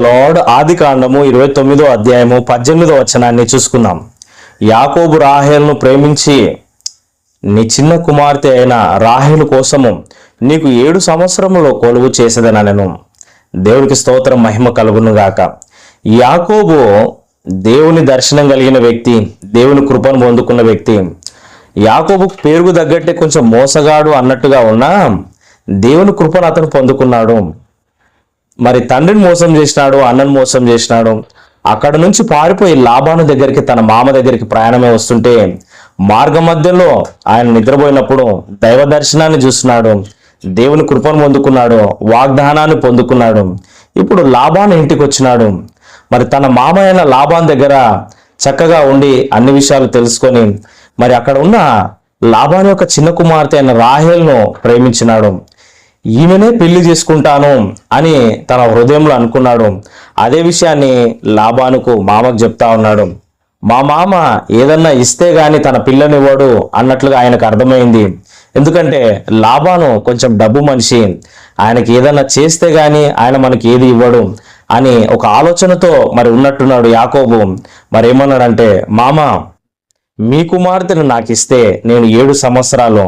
Lord ఆది కాండము 29వ అధ్యాయము 18వ వచనాన్ని చూసుకుందాం. యాకోబు రాహేలును ప్రేమించి నీ చిన్న కుమార్తె అయిన రాహేలు కోసము నీకు 7 సంవత్సరములో కొలువు చేసేదనను. దేవునికి స్తోత్రం, మహిమ కలుగును గాక. యాకోబు దేవుని దర్శనం కలిగిన వ్యక్తి, దేవుని కృపను పొందుకున్న వ్యక్తి. యాకోబు పేరుకు తగ్గట్టే కొంచెం మోసగాడు అన్నట్టుగా ఉన్నా దేవుని కృపను అతను పొందుకున్నాడు. మరి తండ్రిని మోసం చేసినాడు, అన్నను మోసం చేసినాడు. అక్కడ నుంచి పారిపోయి లాబాను దగ్గరికి, తన మామ దగ్గరికి ప్రయాణమే వస్తుంటే మార్గ మధ్యలో ఆయన నిద్రపోయినప్పుడు దైవ దర్శనాన్ని చూస్తున్నాడు, దేవుని కృపను పొందుకున్నాడు, వాగ్దానాన్ని పొందుకున్నాడు. ఇప్పుడు లాబాను ఇంటికి వచ్చినాడు. మరి తన మామ అయిన లాబాను దగ్గర చక్కగా ఉండి అన్ని విషయాలు తెలుసుకొని మరి అక్కడ ఉన్న లాబాను యొక్క చిన్న కుమార్తె అయిన రాహేలును ప్రేమించినాడు. ఈమెనే పెళ్లి చేసుకుంటాను అని తన హృదయంలో అనుకున్నాడు. అదే విషయాన్ని లాబానుకు మామకు చెప్తా ఉన్నాడు. మా మామ ఏదన్నా ఇస్తే గాని తన పిల్లనివ్వడు అన్నట్లుగా ఆయనకు అర్థమైంది. ఎందుకంటే లాబాను కొంచెం డబ్బు మనిషి, ఆయనకి ఏదన్నా చేస్తే గాని ఆయన మనకి ఏది ఇవ్వడు అని ఒక ఆలోచనతో మరి ఉన్నట్టున్నాడు యాకోబు. మరి ఏమన్నాడంటే, మామ మీ కుమార్తెను నాకు ఇస్తే నేను 7 సంవత్సరాలు